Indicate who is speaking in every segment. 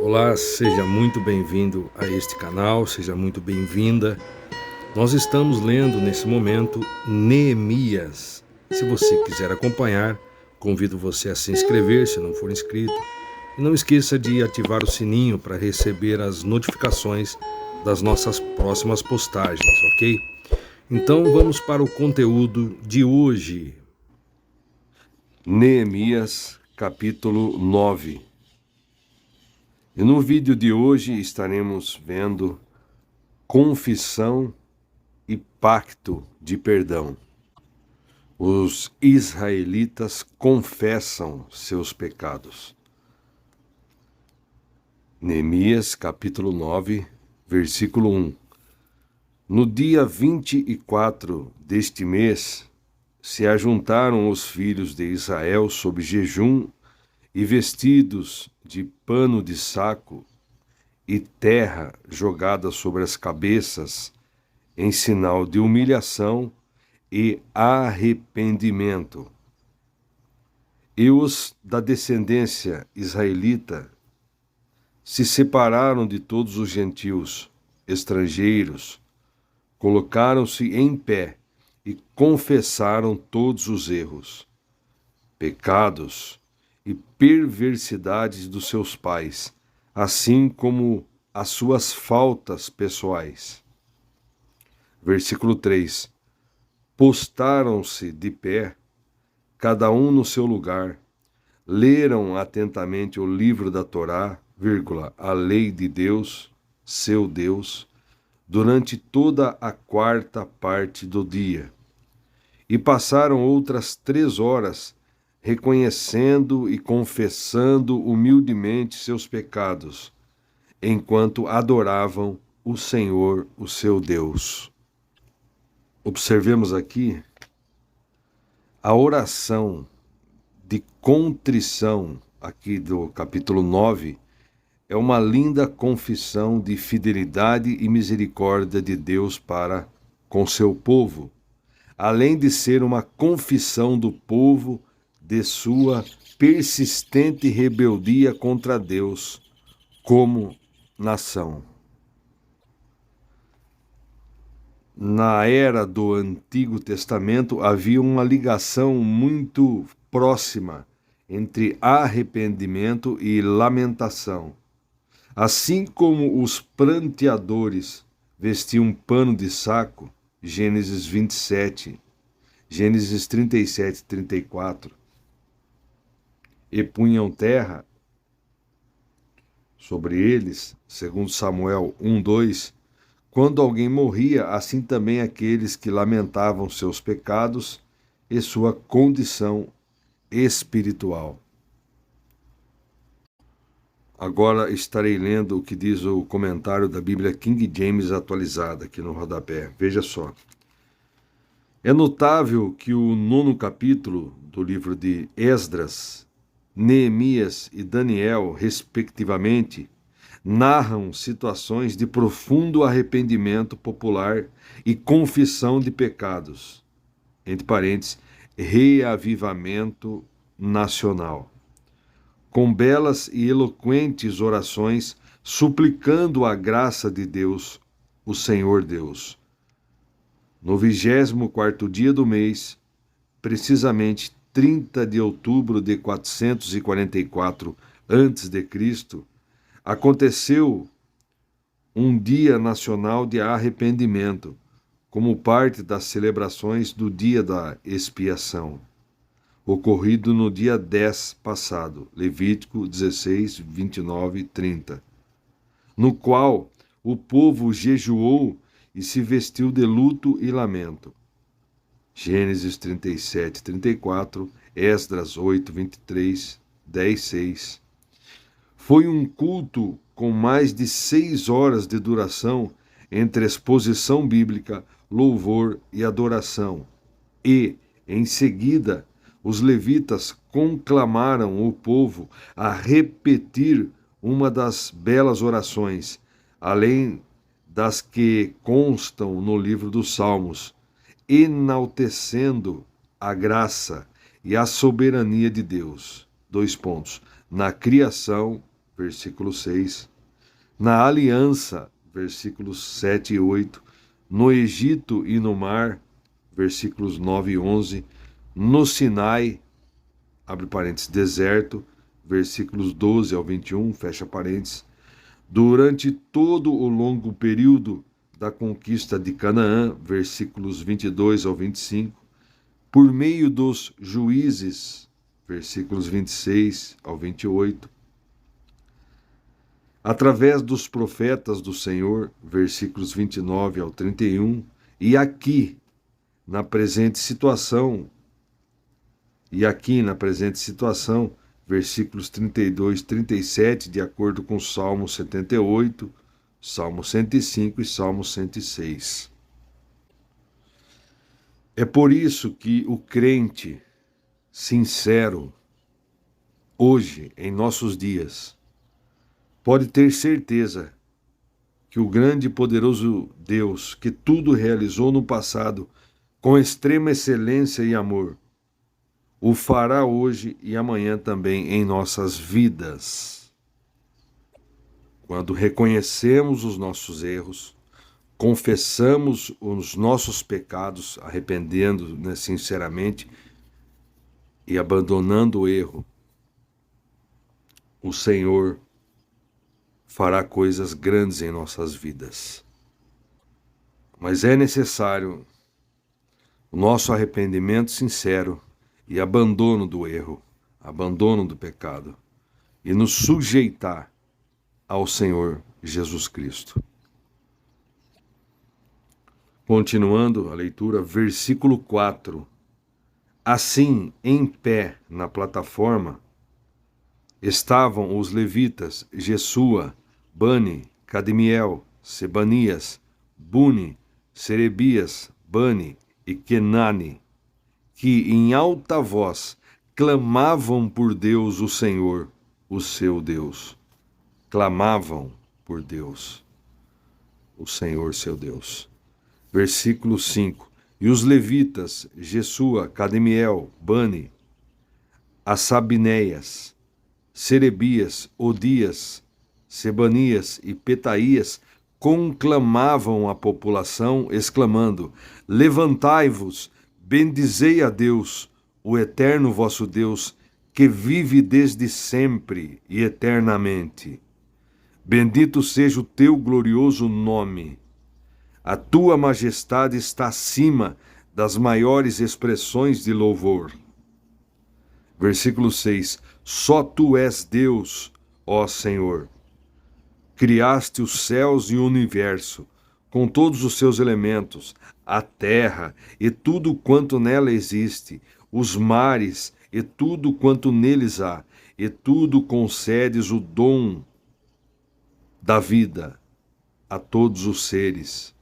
Speaker 1: Olá, seja muito bem-vindo a este canal, seja muito bem-vinda. Nós estamos lendo nesse momento Neemias. Se você quiser acompanhar, convido você a se inscrever se não for inscrito. E não esqueça de ativar o sininho para receber as notificações das nossas próximas postagens, ok? Então vamos para o conteúdo de hoje. Neemias, capítulo 9. E no vídeo de hoje estaremos vendo confissão e pacto de perdão. Os israelitas confessam seus pecados. Neemias, capítulo 9, versículo 1. No dia 24 deste mês, se ajuntaram os filhos de Israel sob jejum e vestidos de pano de saco e terra jogada sobre as cabeças, em sinal de humilhação e arrependimento. E os da descendência israelita se separaram de todos os gentios, estrangeiros, colocaram-se em pé e confessaram todos os erros, pecados e perversidades dos seus pais, assim como as suas faltas pessoais. Versículo 3. Postaram-se de pé, cada um no seu lugar, leram atentamente o livro da Torá, a lei de Deus, seu Deus, durante toda a quarta parte do dia. E passaram outras 3 horas, reconhecendo e confessando humildemente seus pecados, enquanto adoravam o Senhor, o seu Deus. Observemos aqui a oração de contrição aqui do capítulo 9 é uma linda confissão de fidelidade e misericórdia de Deus para com seu povo, além de ser uma confissão do povo de sua persistente rebeldia contra Deus como nação. Na era do Antigo Testamento havia uma ligação muito próxima entre arrependimento e lamentação. Assim como os pranteadores vestiam pano de saco, Gênesis 27, Gênesis 37 e 34, e punham terra sobre eles, segundo Samuel 1:2, quando alguém morria, assim também aqueles que lamentavam seus pecados e sua condição espiritual. Agora estarei lendo o que diz o comentário da Bíblia King James atualizada aqui no rodapé. Veja só. É notável que o 9º capítulo do livro de Esdras, Neemias e Daniel, respectivamente, narram situações de profundo arrependimento popular e confissão de pecados, entre parênteses, reavivamento nacional, com belas e eloquentes orações suplicando a graça de Deus, o Senhor Deus. No 24º dia do mês, precisamente 30 de outubro de 444 a.C., aconteceu um dia nacional de arrependimento, como parte das celebrações do dia da expiação, ocorrido no dia 10 passado, Levítico 16, 29 e 30, no qual o povo jejuou e se vestiu de luto e lamento. Gênesis 37, 34, Esdras 8, 23, 10, 6. Foi um culto com mais de 6 horas de duração entre exposição bíblica, louvor e adoração. E, em seguida, os levitas conclamaram o povo a repetir uma das belas orações, além das que constam no livro dos Salmos, enaltecendo a graça e a soberania de Deus. 2 pontos. Na criação versículo 6, na aliança, versículos 7 e 8, no Egito e no mar, versículos 9 e 11, no Sinai, abre parênteses, deserto, versículos 12 ao 21, fecha parênteses, durante todo o longo período da conquista de Canaã, versículos 22 ao 25, por meio dos juízes, versículos 26 ao 28, através dos profetas do Senhor, versículos 29 ao 31, e aqui, na presente situação, versículos 32 e 37, de acordo com Salmo 78, Salmo 105 e Salmo 106. É por isso que o crente sincero, hoje, em nossos dias, pode ter certeza que o grande e poderoso Deus, que tudo realizou no passado com extrema excelência e amor, o fará hoje e amanhã também em nossas vidas. Quando reconhecemos os nossos erros, confessamos os nossos pecados, arrependendo, sinceramente e abandonando o erro, o Senhor fará coisas grandes em nossas vidas. Mas é necessário o nosso arrependimento sincero e abandono do erro, abandono do pecado, e nos sujeitar ao Senhor Jesus Cristo. Continuando a leitura, versículo 4. Assim, em pé na plataforma, estavam os levitas Jesua, Bani, Cadmiel, Sebanias, Buni, Serebias, Bani e Kenani, que em alta voz clamavam por Deus o Senhor, o seu Deus. Clamavam por Deus, o Senhor seu Deus. Versículo 5. E os levitas, Jesua, Cadmiel, Bani, Assabineias, Serebias, Odias, Sebanias e Petaías conclamavam a população, exclamando: levantai-vos, bendizei a Deus, o eterno vosso Deus, que vive desde sempre e eternamente. Bendito seja o teu glorioso nome. A tua majestade está acima das maiores expressões de louvor. Versículo 6. Só tu és Deus, ó Senhor. Criaste os céus e o universo, com todos os seus elementos, a terra e tudo quanto nela existe, os mares e tudo quanto neles há, e tudo concedes o dom da vida a todos os seres.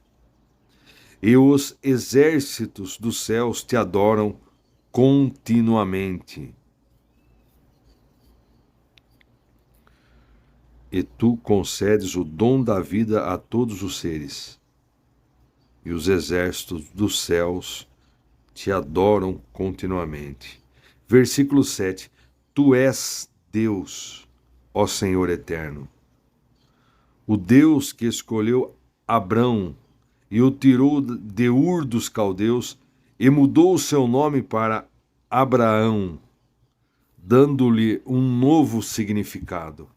Speaker 1: E os exércitos dos céus te adoram continuamente. E tu concedes o dom da vida a todos os seres. E os exércitos dos céus te adoram continuamente. Versículo 7. Tu és Deus, ó Senhor eterno. O Deus que escolheu Abrão e o tirou de Ur dos caldeus e mudou o seu nome para Abraão, dando-lhe um novo significado.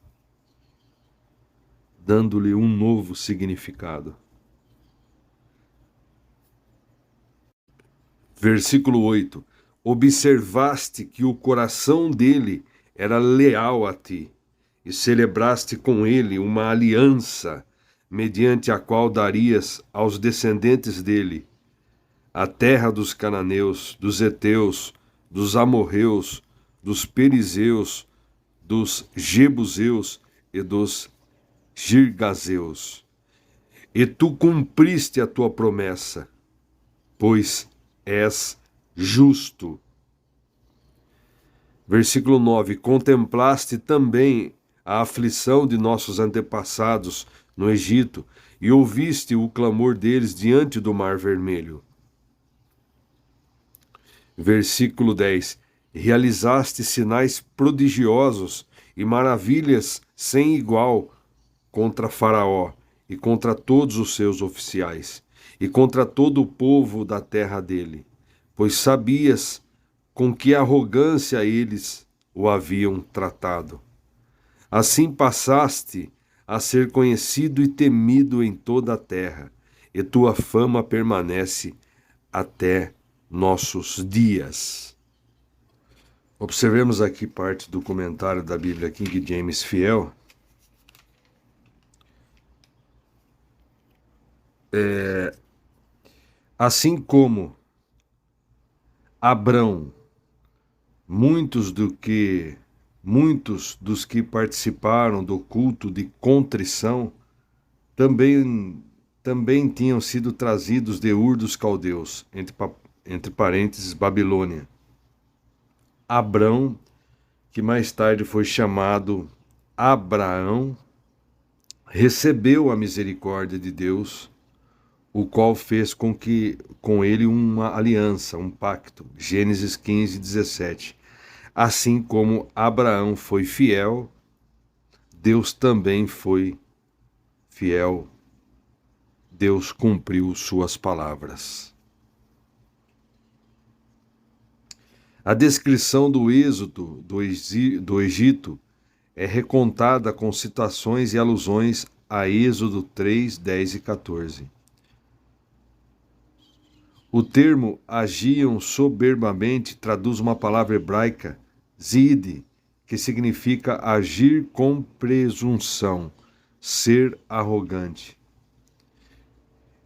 Speaker 1: Versículo 8. Observaste que o coração dele era leal a ti, e celebraste com ele uma aliança, mediante a qual darias aos descendentes dele a terra dos cananeus, dos heteus, dos amorreus, dos perizeus, dos jebuseus e dos girgazeus. E tu cumpriste a tua promessa, pois és justo. Versículo 9. Contemplaste também a aflição de nossos antepassados no Egito e ouviste o clamor deles diante do Mar Vermelho. Versículo 10. Realizaste sinais prodigiosos e maravilhas sem igual contra Faraó e contra todos os seus oficiais e contra todo o povo da terra dele, pois sabias com que arrogância eles o haviam tratado. Assim passaste a ser conhecido e temido em toda a terra, e tua fama permanece até nossos dias. Observemos aqui parte do comentário da Bíblia King James Fiel. Assim como Abrão, muitos dos que participaram do culto de contrição também tinham sido trazidos de Ur dos Caldeus, entre parênteses, Babilônia. Abrão, que mais tarde foi chamado Abraão, recebeu a misericórdia de Deus, o qual fez com ele uma aliança, um pacto. Gênesis 15, 17. Assim como Abraão foi fiel, Deus também foi fiel. Deus cumpriu suas palavras. A descrição do êxodo do Egito é recontada com citações e alusões a Êxodo 3, 10 e 14. O termo agiam soberbamente traduz uma palavra hebraica, zid, que significa agir com presunção, ser arrogante.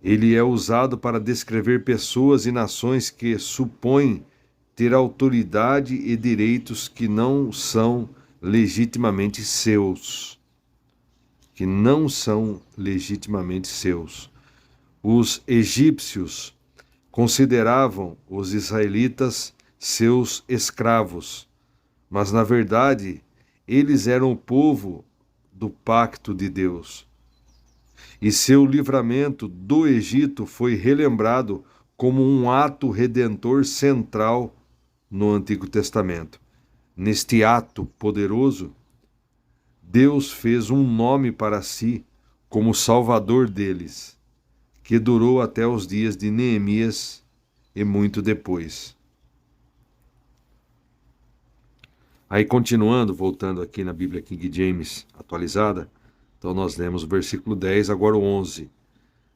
Speaker 1: Ele é usado para descrever pessoas e nações que supõem ter autoridade e direitos que não são legitimamente seus. Os egípcios consideravam os israelitas seus escravos, mas na verdade eles eram o povo do pacto de Deus. E seu livramento do Egito foi relembrado como um ato redentor central no Antigo Testamento. Neste ato poderoso, Deus fez um nome para si como Salvador deles, que durou até os dias de Neemias e muito depois. Aí continuando, voltando aqui na Bíblia King James atualizada, então nós lemos o versículo 10, agora o 11.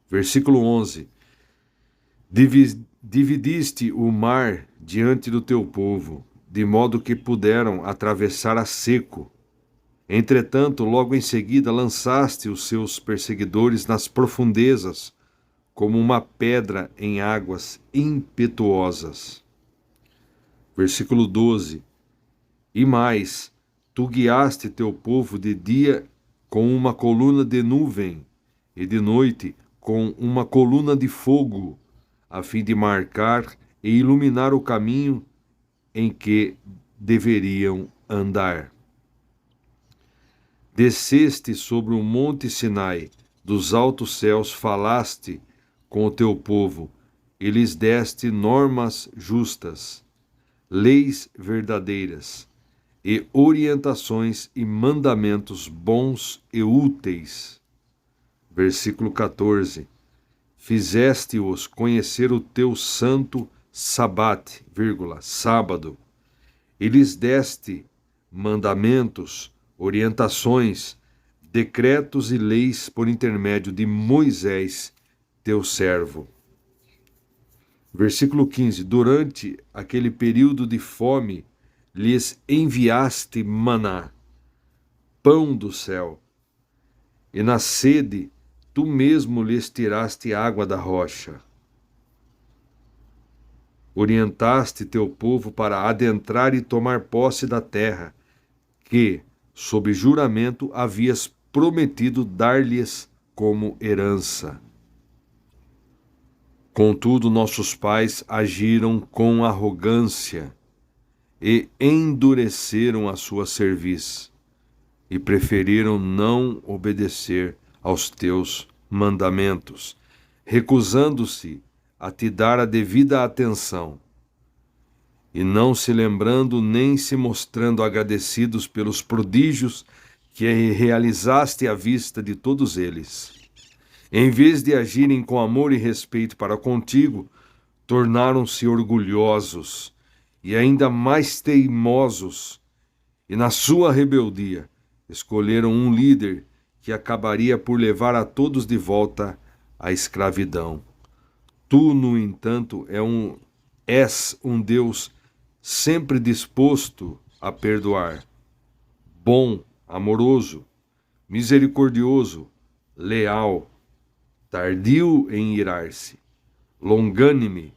Speaker 1: Versículo 11. Dividiste o mar diante do teu povo, de modo que puderam atravessar a seco. Entretanto, logo em seguida lançaste os seus perseguidores nas profundezas, como uma pedra em águas impetuosas. Versículo 12. E mais, tu guiaste teu povo de dia com uma coluna de nuvem, e de noite com uma coluna de fogo, a fim de marcar e iluminar o caminho em que deveriam andar. Desceste sobre o monte Sinai, dos altos céus falaste com o teu povo, e lhes deste normas justas, leis verdadeiras, e orientações e mandamentos bons e úteis. Versículo 14. Fizeste-os conhecer o teu santo sabate, sábado, e lhes deste mandamentos, orientações, decretos e leis por intermédio de Moisés, teu servo. Versículo 15. Durante aquele período de fome, lhes enviaste maná, pão do céu, e na sede tu mesmo lhes tiraste água da rocha. Orientaste teu povo para adentrar e tomar posse da terra, que, sob juramento, havias prometido dar-lhes como herança. Contudo, nossos pais agiram com arrogância e endureceram a sua cerviz, e preferiram não obedecer aos teus mandamentos, recusando-se a te dar a devida atenção, e não se lembrando nem se mostrando agradecidos pelos prodígios que realizaste à vista de todos eles. Em vez de agirem com amor e respeito para contigo, tornaram-se orgulhosos e ainda mais teimosos, e na sua rebeldia escolheram um líder que acabaria por levar a todos de volta à escravidão. Tu, no entanto, és um Deus sempre disposto a perdoar, bom, amoroso, misericordioso, leal, tardio em irar-se, longânime,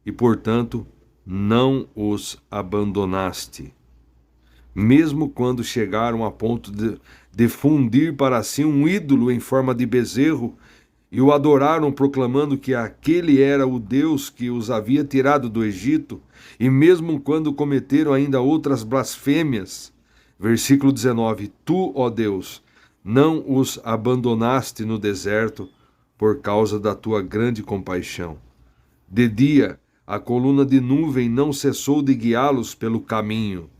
Speaker 1: e, portanto, não os abandonaste. Mesmo quando chegaram a ponto de fundir para si um ídolo em forma de bezerro e o adoraram, proclamando que aquele era o Deus que os havia tirado do Egito, e mesmo quando cometeram ainda outras blasfêmias. Versículo 19: Tu, ó Deus, não os abandonaste no deserto por causa da tua grande compaixão. De dia, a coluna de nuvem não cessou de guiá-los pelo caminho,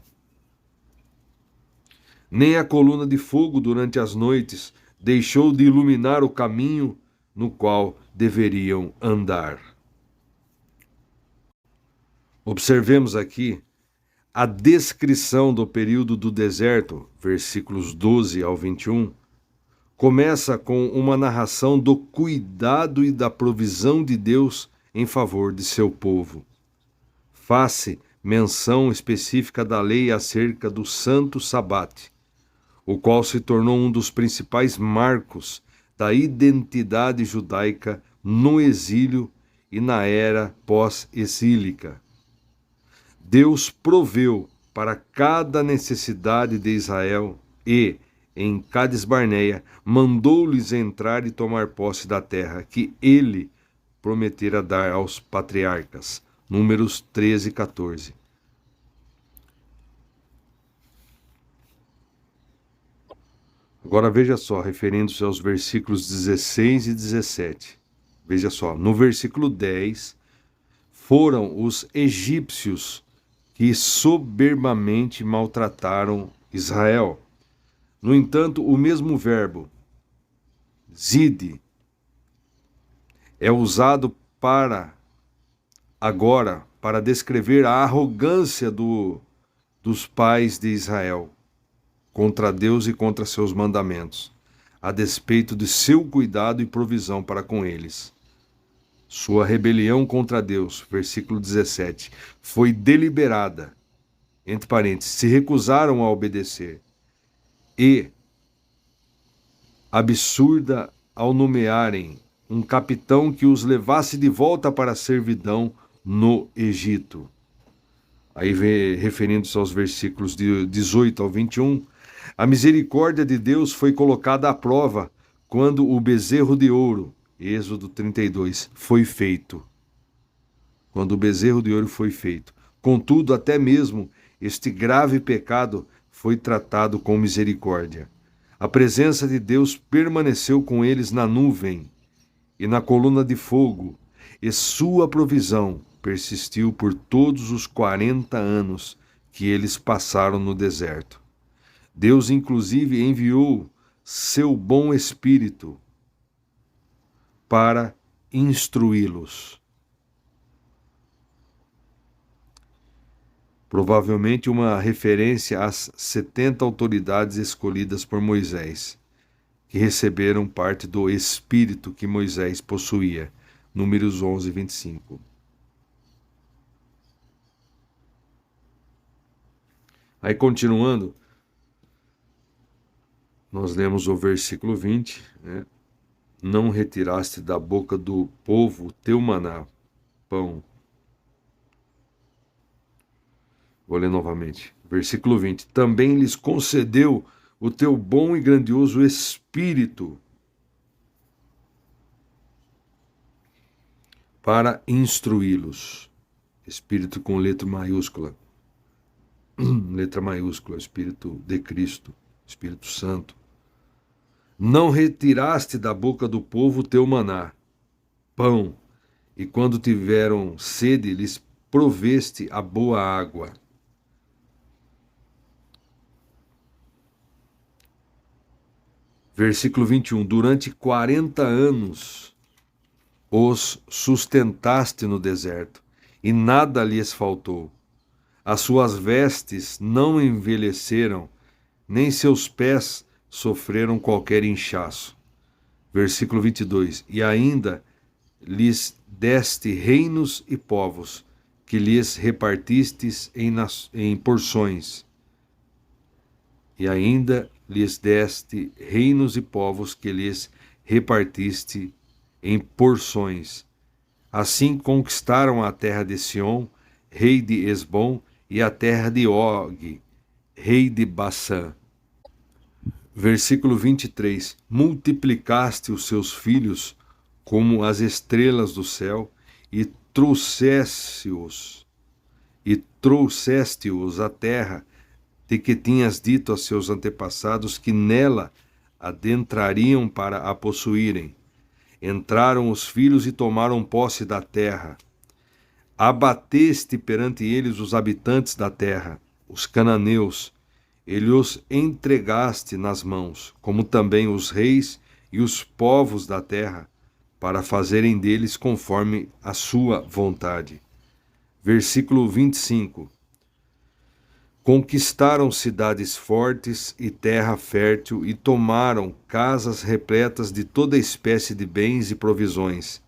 Speaker 1: nem a coluna de fogo durante as noites deixou de iluminar o caminho no qual deveriam andar. Observemos aqui a descrição do período do deserto, versículos 12 ao 21, começa com uma narração do cuidado e da provisão de Deus em favor de seu povo. Faz-se menção específica da lei acerca do Santo Sabate, o qual se tornou um dos principais marcos da identidade judaica no exílio e na era pós-exílica. Deus proveu para cada necessidade de Israel e, em Cades Barneia, mandou-lhes entrar e tomar posse da terra que ele prometera dar aos patriarcas. Números 13 e 14. Agora veja só, referindo-se aos versículos 16 e 17. Veja só, no versículo 10, foram os egípcios que soberbamente maltrataram Israel. No entanto, o mesmo verbo, zide, é usado para descrever a arrogância dos pais de Israel contra Deus e contra seus mandamentos, a despeito de seu cuidado e provisão para com eles. Sua rebelião contra Deus, versículo 17, foi deliberada, entre parênteses, se recusaram a obedecer, e absurda ao nomearem um capitão que os levasse de volta para a servidão no Egito. Aí, referindo-se aos versículos de 18 ao 21, a misericórdia de Deus foi colocada à prova quando o bezerro de ouro, Êxodo 32, foi feito. Quando o bezerro de ouro foi feito. Contudo, até mesmo este grave pecado foi tratado com misericórdia. A presença de Deus permaneceu com eles na nuvem e na coluna de fogo, e sua provisão persistiu por todos os 40 anos que eles passaram no deserto. Deus, inclusive, enviou seu bom Espírito para instruí-los. Provavelmente uma referência às 70 autoridades escolhidas por Moisés, que receberam parte do Espírito que Moisés possuía. Números 11 e 25. Aí, continuando, nós lemos o versículo 20, né? Não retiraste da boca do povo teu maná, pão. Vou ler novamente. Versículo 20. Também lhes concedeu o teu bom e grandioso Espírito para instruí-los. Espírito com letra maiúscula. Letra maiúscula, Espírito de Cristo, Espírito Santo. Não retiraste da boca do povo teu maná, pão, e quando tiveram sede, lhes proveste a boa água. Versículo 21. Durante 40 anos os sustentaste no deserto, e nada lhes faltou. As suas vestes não envelheceram, nem seus pés sofreram qualquer inchaço. Versículo 22. E ainda lhes deste reinos e povos, que lhes repartistes em porções. E ainda lhes deste reinos e povos, que lhes repartiste em porções. Assim conquistaram a terra de Sion, rei de Esbom, e a terra de Og, rei de Bassã. Versículo 23. Multiplicaste os seus filhos como as estrelas do céu, e trouxeste-os à terra de que tinhas dito a seus antepassados que nela adentrariam para a possuírem. Entraram os filhos e tomaram posse da terra. Abateste perante eles os habitantes da terra, os cananeus, e os entregaste nas mãos, como também os reis e os povos da terra, para fazerem deles conforme a sua vontade. Versículo 25. Conquistaram cidades fortes e terra fértil, e tomaram casas repletas de toda espécie de bens e provisões,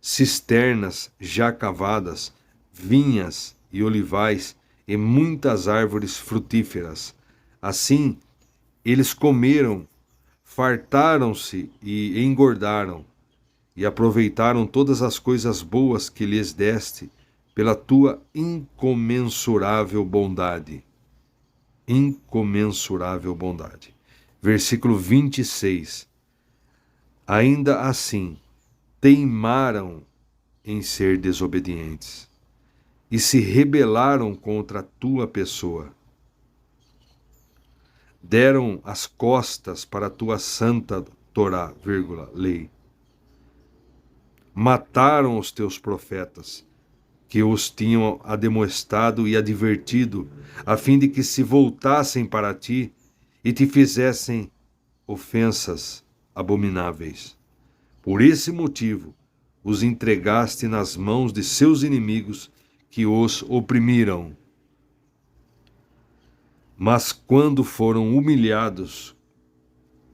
Speaker 1: cisternas já cavadas, vinhas e olivais, e muitas árvores frutíferas. Assim, eles comeram, fartaram-se e engordaram, e aproveitaram todas as coisas boas que lhes deste, pela tua incomensurável bondade. Incomensurável bondade. Versículo 26. Ainda assim, teimaram em ser desobedientes, e se rebelaram contra a tua pessoa. Deram as costas para a tua santa Torá, lei. Mataram os teus profetas, que os tinham ademoestado e advertido, a fim de que se voltassem para ti e te fizessem ofensas abomináveis. Por esse motivo, os entregaste nas mãos de seus inimigos, que os oprimiram. Mas quando foram humilhados,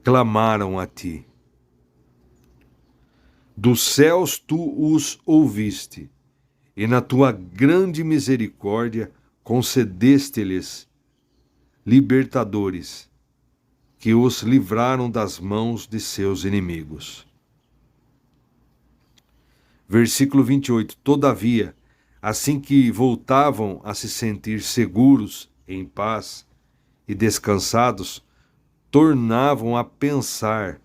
Speaker 1: clamaram a ti. Dos céus tu os ouviste, e na tua grande misericórdia concedeste-lhes libertadores, que os livraram das mãos de seus inimigos. Versículo 28. Todavia, assim que voltavam a se sentir seguros, em paz e descansados, tornavam a pensar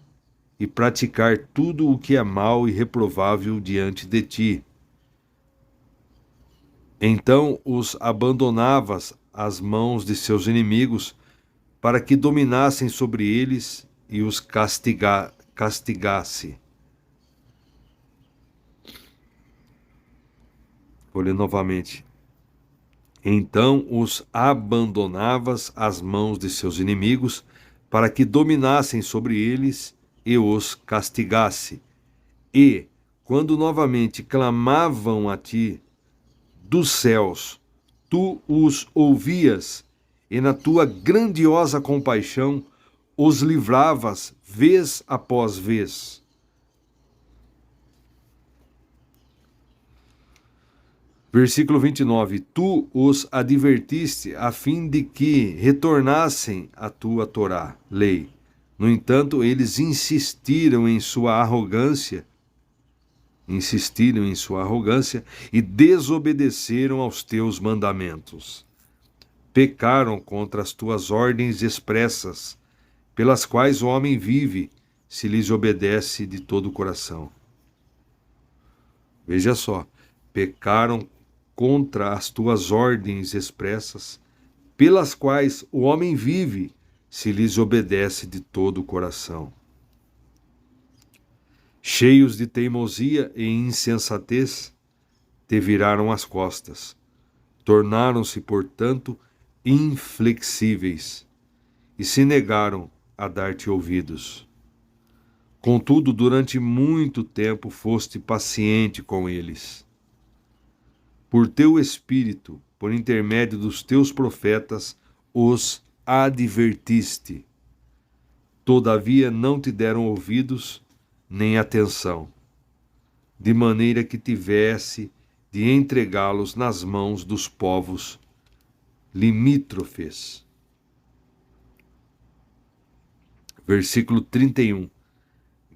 Speaker 1: e praticar tudo o que é mal e reprovável diante de ti. Então os abandonavas às mãos de seus inimigos, para que dominassem sobre eles e os castigasse. Vou ler novamente. Então os abandonavas às mãos de seus inimigos, para que dominassem sobre eles e os castigasse. E, quando novamente clamavam a ti dos céus, tu os ouvias, e na tua grandiosa compaixão os livravas vez após vez. Versículo 29. Tu os advertiste a fim de que retornassem à tua Torá, lei. No entanto, eles insistiram em sua arrogância e desobedeceram aos teus mandamentos. Pecaram contra as tuas ordens expressas, pelas quais o homem vive, se lhes obedece de todo o coração. Veja só, pecaram contra as tuas ordens expressas, pelas quais o homem vive, se lhes obedece de todo o coração. Cheios de teimosia e insensatez, te viraram as costas. Tornaram-se, portanto, inflexíveis, e se negaram a dar-te ouvidos. Contudo, durante muito tempo foste paciente com eles. Por teu espírito, por intermédio dos teus profetas, os advertiste. Todavia não te deram ouvidos nem atenção, de maneira que tivesse de entregá-los nas mãos dos povos limítrofes. Versículo 31.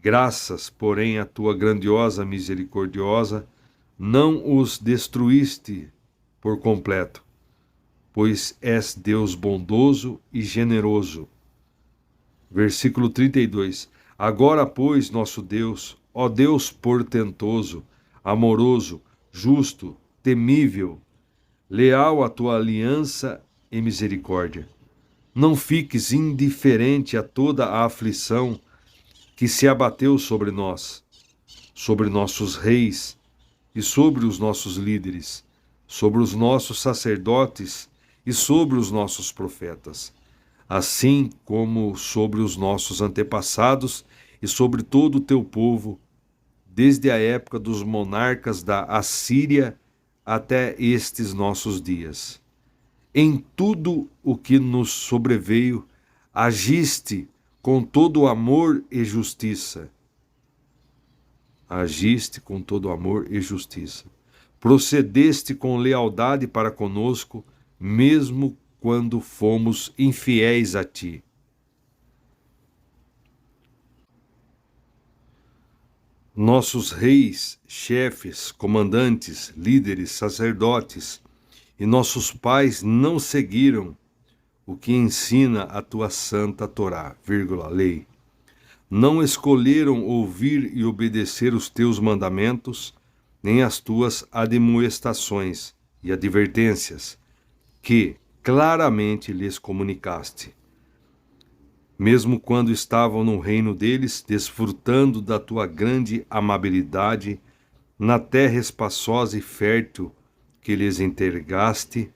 Speaker 1: Graças, porém, à tua grandiosa misericordiosa, não os destruíste por completo, pois és Deus bondoso e generoso. Versículo 32. Agora, pois, nosso Deus, ó Deus portentoso, amoroso, justo, temível, leal à tua aliança e misericórdia, não fiques indiferente a toda a aflição que se abateu sobre nós, sobre nossos reis e sobre os nossos líderes, sobre os nossos sacerdotes e sobre os nossos profetas, assim como sobre os nossos antepassados e sobre todo o teu povo, desde a época dos monarcas da Assíria até estes nossos dias. Em tudo o que nos sobreveio, agiste com todo amor e justiça. Agiste com todo amor e justiça. Procedeste com lealdade para conosco, mesmo quando fomos infiéis a ti. Nossos reis, chefes, comandantes, líderes, sacerdotes e nossos pais não seguiram o que ensina a tua santa Torá, lei. Não escolheram ouvir e obedecer os teus mandamentos, nem as tuas admoestações e advertências, que claramente lhes comunicaste. Mesmo quando estavam no reino deles, desfrutando da tua grande amabilidade, na terra espaçosa e fértil que lhes entregaste,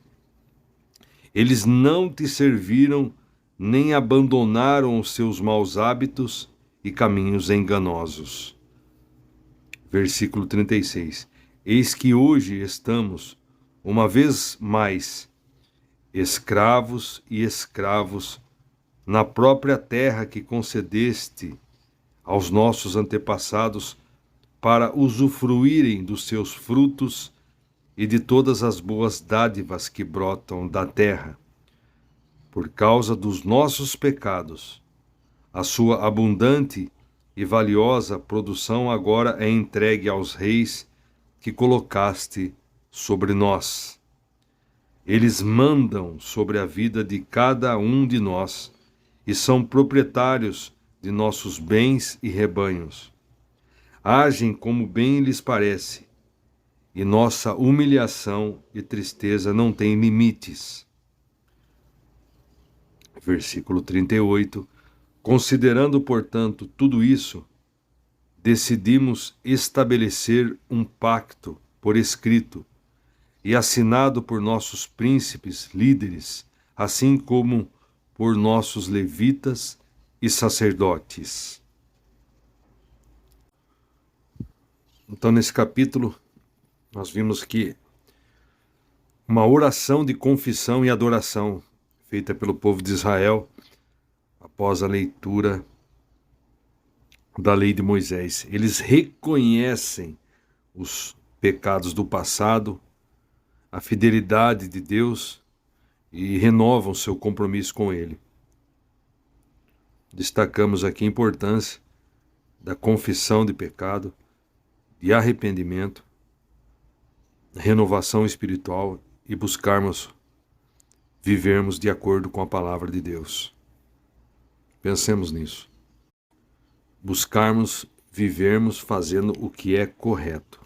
Speaker 1: eles não te serviram, nem abandonaram os seus maus hábitos e caminhos enganosos. Versículo 36. Eis que hoje estamos, uma vez mais, escravos e escravos na própria terra que concedeste aos nossos antepassados para usufruírem dos seus frutos e de todas as boas dádivas que brotam da terra. Por causa dos nossos pecados, a sua abundante e valiosa produção agora é entregue aos reis que colocaste sobre nós. Eles mandam sobre a vida de cada um de nós e são proprietários de nossos bens e rebanhos. Agem como bem lhes parece, e nossa humilhação e tristeza não têm limites. Versículo 38. Considerando, portanto, tudo isso, decidimos estabelecer um pacto por escrito e assinado por nossos príncipes, líderes, assim como por nossos levitas e sacerdotes. Então, nesse capítulo, nós vimos que uma oração de confissão e adoração feita pelo povo de Israel após a leitura da lei de Moisés. Eles reconhecem os pecados do passado, a fidelidade de Deus e renovam seu compromisso com Ele. Destacamos aqui a importância da confissão de pecado, de arrependimento, renovação espiritual e buscarmos vivermos de acordo com a palavra de Deus. Pensemos nisso. Buscarmos vivermos fazendo o que é correto.